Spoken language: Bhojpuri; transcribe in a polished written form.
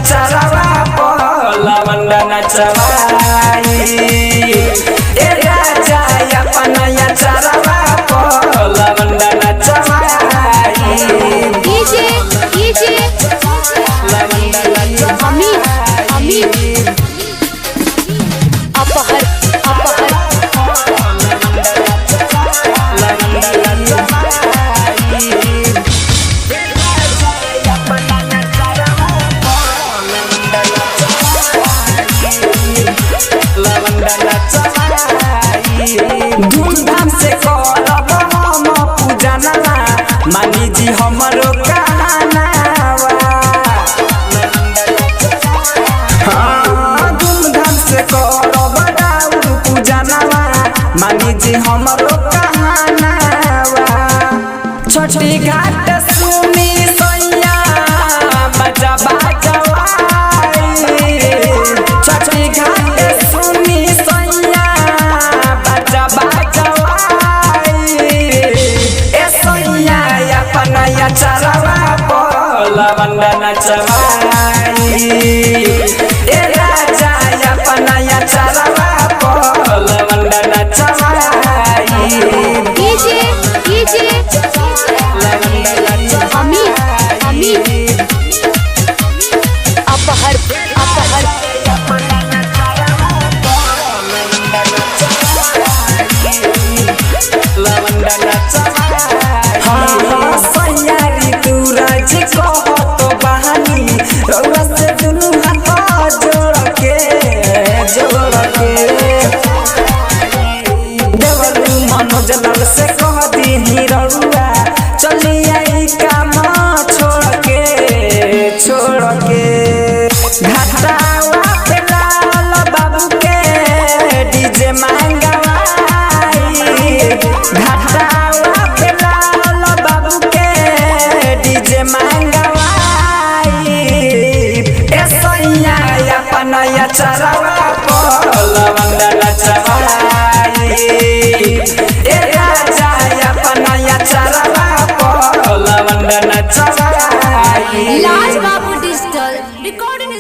चरवा लवंडा नचवाई ए राजा अपना या चरवा लवंडा नचवाई डीजे लवंडा नचवाई अमित अपहर धूमधाम से करब हम पूजनवा मानी जी हमरो कहनावा धूमधाम से करब राउर पूजनवा मानी जी हमरो कहनावा छठी घाट सुनी सैया बजा बजवाई छठी घाट सुनी सैया बजा बजवाई ए सैया अपना या चरवा लवंडा नचवाई ए राजा अपना या चरवा लवंडा नचवाई डीजे अमित अपहर सैयारी दूराज कहत बहानी रउआ से दुनु हाथ जोड़ के देवलू मनोज लाल से कह दी रउआ चली आई काम छोड़ के घाटावा पे लाल बाबू के डीजे मंगवाई घाटावा पे लाल बाबू के डीजे मंगवाई ए सैया अपना या चरवा लवंडा नचवाई ए राजा अपना या चरवा लवंडा नचवाई लाज बाबू डिजिटल रिकॉर्डिंग